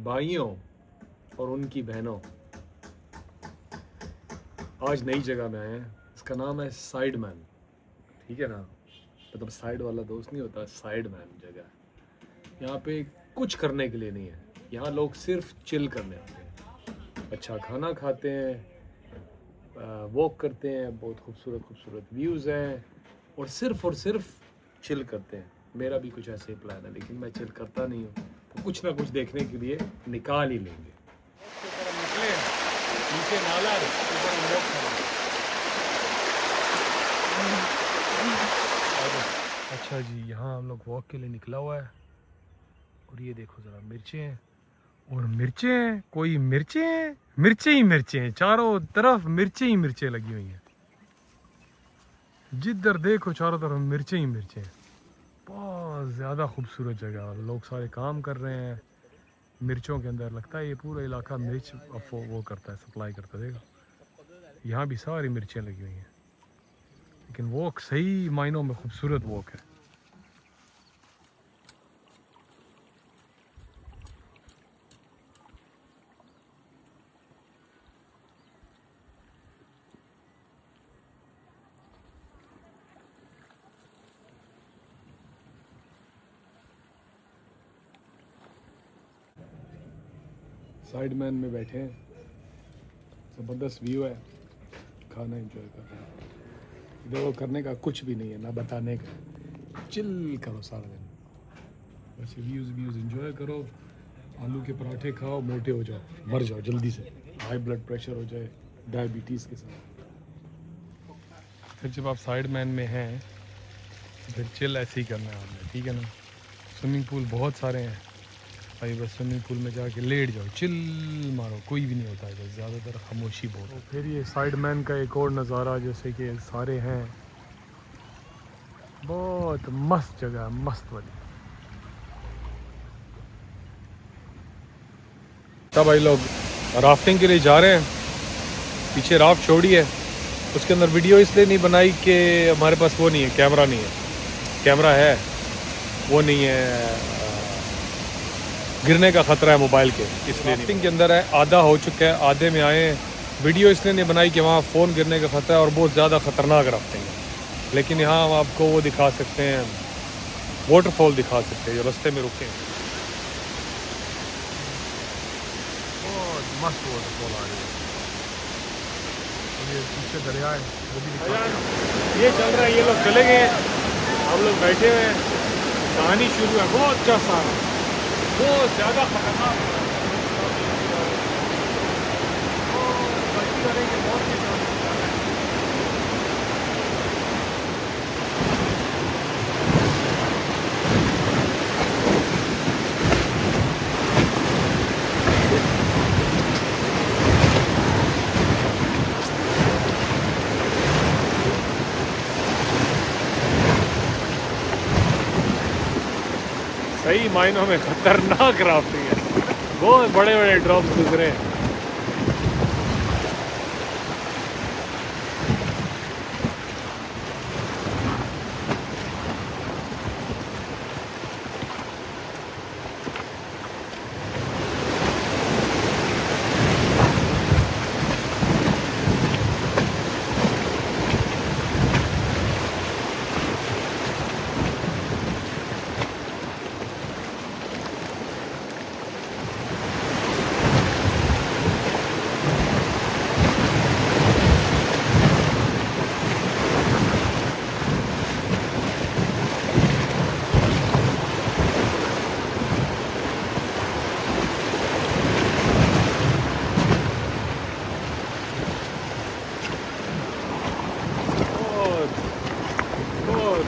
भाइयों और उनकी बहनों, आज नई जगह में आए हैं। इसका नाम है साइड मैन। ठीक है ना, मतलब साइड वाला दोस्त नहीं होता, साइड मैन जगह। यहाँ पे कुछ करने के लिए नहीं है, यहाँ लोग सिर्फ चिल करने आते हैं, अच्छा खाना खाते हैं, वॉक करते हैं, बहुत खूबसूरत खूबसूरत व्यूज़ हैं और सिर्फ चिल करते हैं। मेरा भी कुछ ऐसे ही प्लान है, लेकिन मैं चिल करता नहीं हूँ, तो कुछ ना कुछ देखने के लिए निकाल ही लेंगे। निकले, नीचे नाला है, ऊपर अच्छा जी, यहाँ हम लोग वॉक के लिए निकला हुआ है और ये देखो ज़रा, मिर्चें हैं और मिर्चें, कोई मिर्चें, मिर्चें ही मिर्चें हैं, चारों तरफ मिर्चें ही मिर्चें लगी हुई हैं। जिधर देखो चारों तरफ मिर्चें ही मिर्चें हैं। बहुत ज़्यादा खूबसूरत जगह है, लोग सारे काम कर रहे हैं मिर्चों के अंदर। लगता है ये पूरा इलाका मिर्च वो करता है, सप्लाई करता है। देखो यहाँ भी सारी मिर्चें लगी हुई हैं, लेकिन वॉक सही मायनों में खूबसूरत वॉक है। साइड मैन में बैठे हैं, ज़बरदस्त व्यू है, खाना एंजॉय कर रहे हैं। देखो करने का कुछ भी नहीं है, ना बताने का, चिल करो सारा दिन, बस व्यूज़ एंजॉय करो। आलू के पराठे खाओ, मोटे हो जाओ, मर जाओ जल्दी से, हाई ब्लड प्रेशर हो जाए, डायबिटीज़ के साथ। फिर जब आप साइड मैन में हैं तो फिर चिल ऐसे ही करना है आपने, ठीक है ना। स्विमिंग पूल बहुत सारे हैं भाई, बस स्विमिंग पूल में जाके लेट जाओ, चिल मारो, कोई भी नहीं होता है, ज़्यादातर खामोशी बहुत है। फिर ये साइड मैन का एक और नज़ारा, जैसे कि सारे हैं, बहुत मस्त जगह है, मस्त वाली। तब भाई लोग राफ्टिंग के लिए जा रहे हैं, पीछे राफ्ट छोड़ी है, उसके अंदर वीडियो इसलिए नहीं बनाई कि हमारे पास वो नहीं है, कैमरा नहीं है। कैमरा है, वो नहीं है, गिरने का ख़तरा है मोबाइल के, इसलिए। राफ्टिंग के अंदर है, आधा हो चुका है, आधे में आए हैं। वीडियो इसलिए नहीं बनाई कि वहाँ फ़ोन गिरने का ख़तरा है और बहुत ज़्यादा ख़तरनाक राफ्टिंग है, लेकिन यहाँ हम आपको वो दिखा सकते हैं, वाटरफॉल दिखा सकते हैं जो रास्ते में रुके हैं। बहुत मस्त वाटरफॉल आ रही है, ये पीछे दरिया है, वो भी दिखा। ये चल रहा है, ये लोग चले गए, हम लोग बैठे हुए हैं, कहानी शुरू है। बहुत अच्छा सारा, बहुत ज़्यादा खतरनाक, सही मायनों में खतरनाक राफ्टिंग है, बहुत बड़े बड़े ड्रॉप्स गुजरे हैं।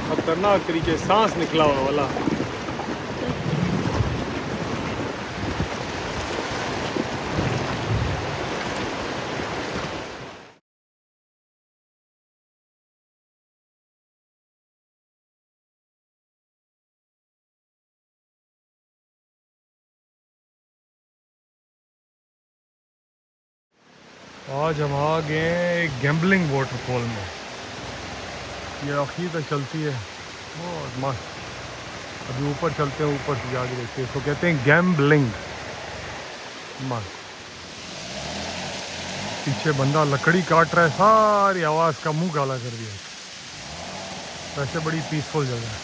खतरनाक तरीके सांस निकला हुआ वाला। आज हम आ गए गैम्बलिंग वाटरफॉल में, ये आखिर तक चलती है, बहुत मस्त। अभी ऊपर चलते हैं, ऊपर से जाके देखते हैं। इसको कहते हैं गैम्बलिंग। मस्त। पीछे बंदा लकड़ी काट रहा है, सारी आवाज़ का मुंह काला कर दिया। वैसे बड़ी पीसफुल जगह है।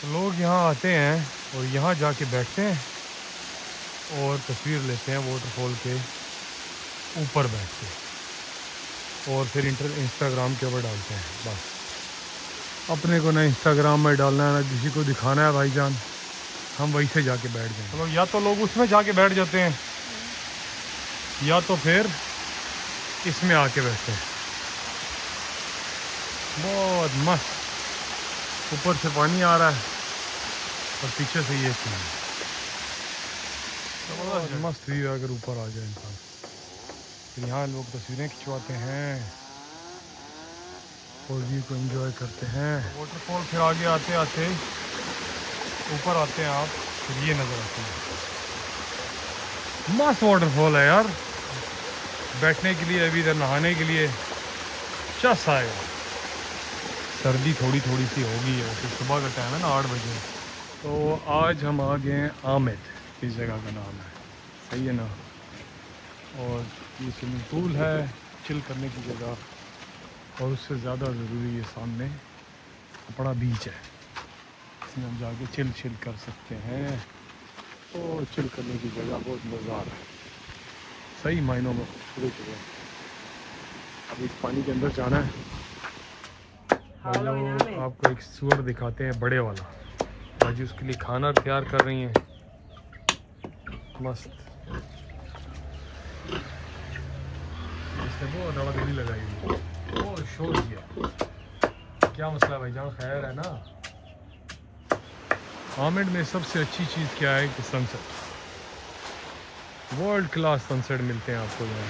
तो लोग यहाँ आते हैं और यहाँ जाके बैठते हैं और तस्वीर लेते हैं वाटरफॉल के ऊपर बैठ के, और फिर इंस्टाग्राम के ऊपर डालते हैं। बस अपने को ना इंस्टाग्राम में डालना है ना किसी को दिखाना है भाईजान, हम वहीं से जाके बैठ जाएं। चलो, या तो लोग उसमें जाके बैठ जाते हैं या तो फिर इसमें आके बैठते हैं। बहुत मस्त, ऊपर से पानी आ रहा है और पीछे से ये सीन है। बहुत मस्त व्यू है अगर ऊपर आ जाए इंसान। फिर यहाँ लोग तस्वीरें खिंचवाते हैं और व्यू को एंजॉय करते हैं। वाटरफॉल फिर आगे आते आते ऊपर आते हैं आप, फिर ये नज़र आती है। मस्त वाटरफॉल है यार, बैठने के लिए, अभी इधर नहाने के लिए चस आएगा। सर्दी थोड़ी थोड़ी सी होगी है, फिर सुबह का टाइम है ना 8 बजे। तो आज हम आ गए हैं आमिद, इस जगह का नाम है, सही है ना। और ये स्विमिंग पूल है, चिल करने की जगह, और उससे ज़्यादा ज़रूरी ये सामने अपना बीच है, इसमें हम जाके चिल कर सकते हैं। और चिल करने की जगह बहुत मज़ा आ रहा है, सही मायनों में खूबसूरत जगह। अभी पानी के अंदर जाना है। भाई लोग आपको एक सूअर दिखाते हैं, बड़े वाला। भाजी उसके लिए खाना तैयार कर रही हैं, मस्त। इसने बहुत दौड़ा-दौड़ी लगाई हुई है, बहुत शोर किया। क्या मसला है भाईजान, खैर है ना। आमिद में सबसे अच्छी चीज़ क्या है कि सनसेट, वर्ल्ड क्लास सनसेट मिलते हैं आपको यहाँ,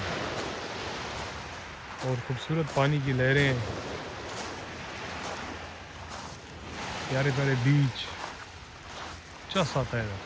और खूबसूरत पानी की लहरें, प्यारे प्यारे बीच, चस आता है।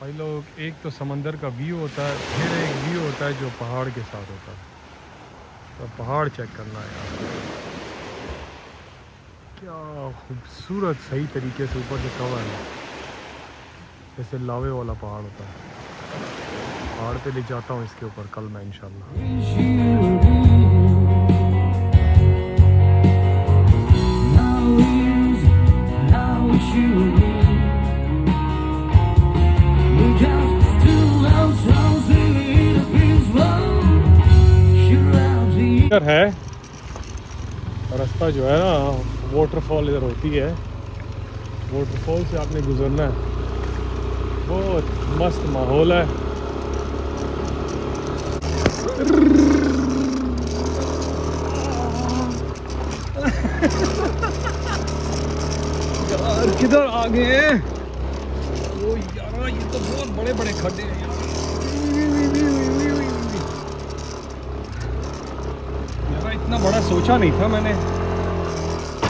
भाई लोग, एक तो समंदर का व्यू होता है, फिर एक व्यू होता है जो पहाड़ के साथ होता है। तो पहाड़ चेक करना है यार, क्या खूबसूरत, सही तरीके से ऊपर से कवर है, जैसे लावे वाला पहाड़ होता है। पहाड़ पे ले जाता हूँ इसके ऊपर कल मैं इंशाल्लाह। है रास्ता जो है ना, वाटरफॉल इधर होती है, वाटरफॉल से आपने गुजरना है। बहुत मस्त माहौल है। यार किधर आ गए? ओ यार, ये तो बहुत बड़े बड़े खड्डे हैं यार। इतना बड़ा सोचा नहीं था मैंने,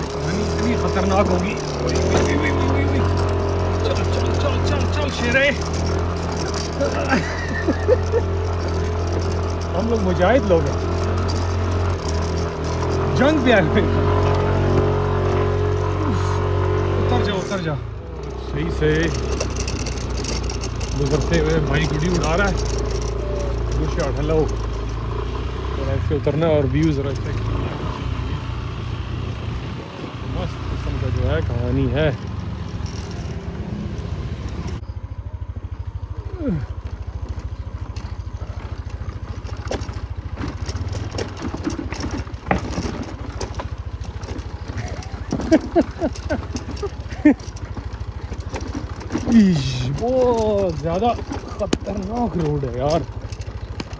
कहानी इतनी खतरनाक होगी। चल चल चल चल चल शेरे। हम लोग मुजाहिद लोग हैं, जंग पे आए। उतर जा। सही से गुजरते हुए भाई गुड़ी उड़ा रहा है, हेलो। ऐसे उतरना और व्यू जरा चेक, मस्त किस्म का जो है कहानी है। बहुत ज़्यादा खतरनाक रोड है यार,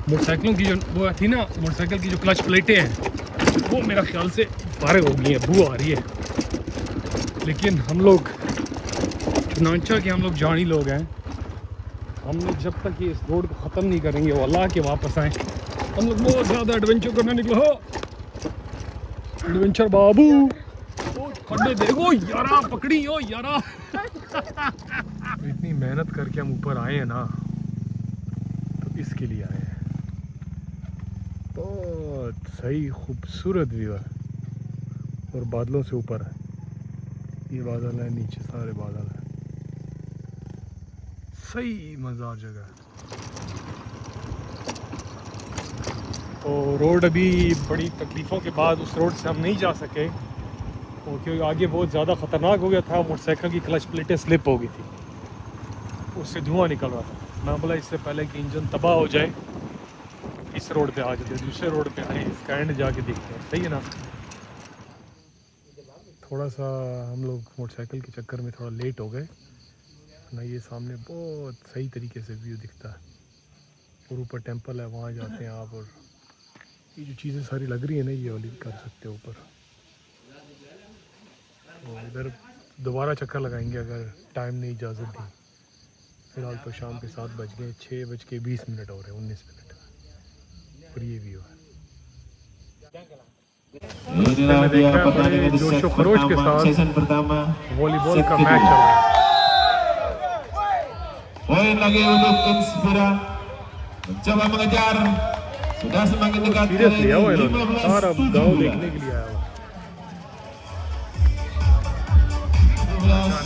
मोटरसाइकिलों की जो वो थी ना, मोटरसाइकिल की जो क्लच प्लेटें हैं वो मेरा ख्याल से फारग हो गई हैं, बू आ रही है। लेकिन हम लोग चुनांचा के हम लोग जानी लोग हैं, हमने जब तक ये इस रोड को ख़त्म नहीं करेंगे वो अल्लाह के वापस आए। हम लोग बहुत ज़्यादा एडवेंचर करने निकले हो, एडवेंचर बाबू। खड्डे देखो यारा, पकड़ी हो यारा। इतनी मेहनत करके हम ऊपर आए हैं ना, तो इसके लिए आए हैं। बहुत सही खूबसूरत व्यू है और बादलों से ऊपर है, ये बादल है, नीचे सारे बादल हैं, सही मज़ेदार जगह है। और रोड अभी बड़ी तकलीफ़ों के बाद उस रोड से हम नहीं जा सके, और क्योंकि आगे बहुत ज़्यादा ख़तरनाक हो गया था, मोटरसाइकिल की क्लच प्लेटें स्लिप हो गई थी, उससे धुआं निकल रहा था। मैं बोला इससे पहले कि इंजन तबाह हो जाए इस रोड पे आ जाते, दूसरे रोड पे आए, इसका एंड जाके देखते हैं, सही है ना। थोड़ा सा हम लोग मोटरसाइकिल के चक्कर में थोड़ा लेट हो गए ना, ये सामने बहुत सही तरीके से व्यू दिखता है और ऊपर टेंपल है, वहाँ जाते हैं आप, और ये जो चीज़ें सारी लग रही है ना, ये वाली कर सकते हो ऊपर। और इधर दोबारा चक्कर लगाएंगे अगर टाइम ने इजाज़त दी। फ़िलहाल तो शाम के 7 बज गए, 6:20 हो रहे हैं, 19 मिनट, और ये व्यू है। Inilah मैं dia देखा है pertandingan बड़े di जोशो set खरोश के pertama, साथ season pertama, वॉलीबॉल set का मैच चल kedua. रहा है। Poin lagi untuk Inspira, mencoba mengejar, sudah semakin dekat serious kali लिया ini हुआ इन्होंने, सारा गाँव देखने 15-17. के लिए आया हुआ।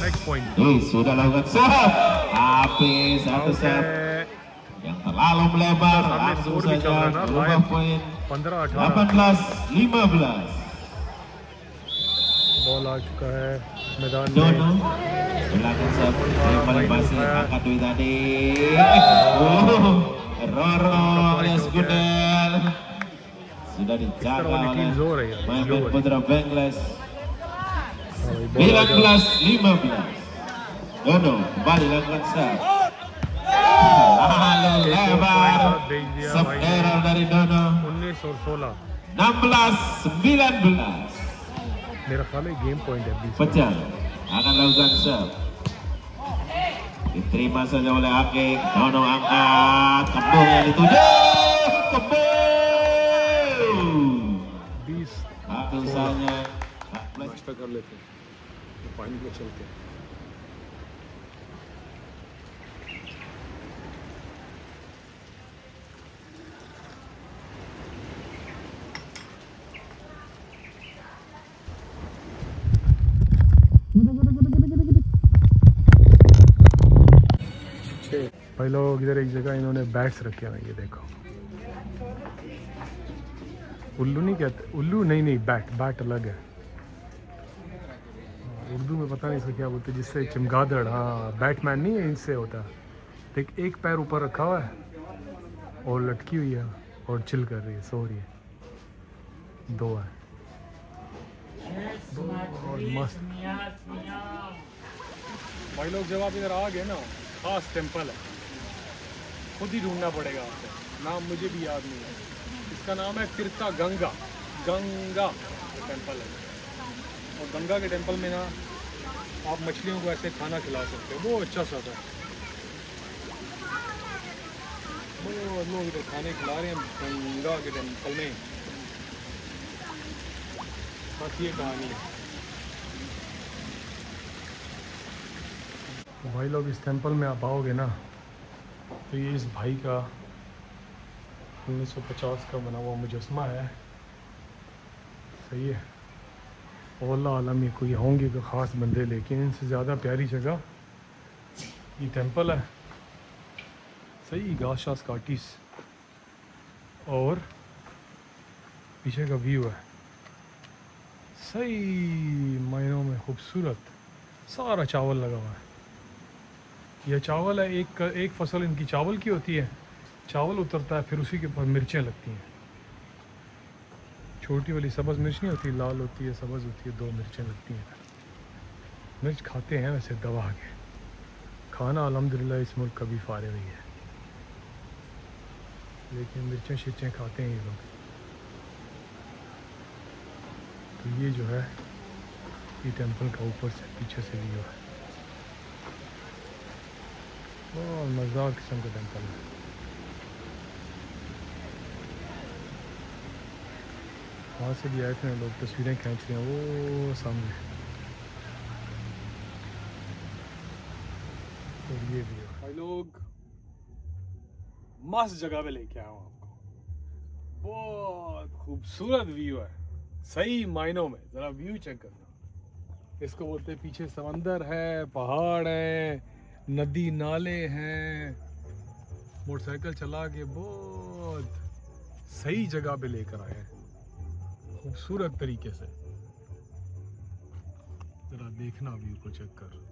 Next point Sudah lakukan sahab, tapi satu set yang terlalu melebar, सामने langsung स्कोर भी चल रहा saja है ना, berubah लाइव poin 15-18 18-15. बॉल आ चुका है मैदान Dono में। ulangan set melempasi angkat duit tadi. Roro alias Gundel sudah dijaga वाली oleh टीम जोर है यार, main जोर है। Putra Bengles. हाँ भाई, बॉल आ जाओ। 19-15. Dono kembali lakukan set. Lalu lebar, भेज दिया sub भाई ने। error dari Dono. 19 और 16 16-19. मेरा ख्याल है गेम पॉइंट है 20। Pecah akan lakukan serve. Diterima saja oleh Akik. Dono angkat, kembung yang dituju, kembung. 20 Ratusannya. नाश्ता कर लेते हैं, पानी पे चलते हैं। भाई लोग इधर एक जगह इन्होंने बैट्स रखे हैं, ये देखो, उल्लू नहीं कहते, उल्लू नहीं, बैट अलग है, उर्दू में पता नहीं इसको क्या बोलते, जिससे चमगादड़, हाँ बैटमैन नहीं है, इनसे होता है। देख एक पैर ऊपर रखा हुआ है और लटकी हुई है और चिल कर रही है, सो रही है, दो है, बहुत मस्त। भाई लोग जब आप इधर आ गए ना, खास टेंपल है, खुद ही ढूंढना पड़ेगा आपको, नाम मुझे भी याद नहीं है, इसका नाम है तिरता गंगा टेंपल है। और गंगा के टेंपल में ना आप मछलियों को ऐसे खाना खिला सकते हो, बहुत अच्छा सा था, बहुत लोग इधर खाने खिला रहे हैं गंगा के टेंपल में, बस ये कहानी है। भाई लोग इस टेंपल में आप आओगे ना, तो ये इस भाई का 1950 का बना हुआ मुजस्मा है, सही है। अल्लाह आलम ये कोई होंगे तो ख़ास बंदे, लेकिन इनसे ज़्यादा प्यारी जगह ये टेंपल है, सही घास शास काटीस, और पीछे का व्यू है सही मायनों में खूबसूरत, सारा चावल लगा हुआ है। यह चावल है, एक फसल इनकी चावल की होती है, चावल उतरता है, फिर उसी के ऊपर मिर्चें लगती हैं, छोटी वाली सब्ज़ मिर्च नहीं होती, लाल होती है, सब्ज़ होती है, 2 मिर्चें लगती हैं। मिर्च खाते हैं वैसे दबा के, खाना अल्हम्दुलिल्लाह इस मुल्क कभी फारे हुई है। लेकिन मिर्चें शिर्चें खाते हैं ये लोग। तो ये जो है ये टेंपल का ऊपर से पीछे से व्यू है। बहुत मज़ेदार किस्म का टेंपल है। वहाँ से भी आए थे लोग, तस्वीरें खींच रहे हैं वो सामने। और ये भी है भाई लोग, मस्त जगह पे लेके आया हूँ आपको। बहुत खूबसूरत व्यू है सही मायनों में। ज़रा व्यू चेक करना। इसको बोलते हैं पीछे समंदर है, पहाड़ है, नदी नाले हैं। मोटरसाइकिल चला के बहुत सही जगह पे लेकर आए हैं खूबसूरत तरीके से। ज़रा देखना व्यू को चेक कर।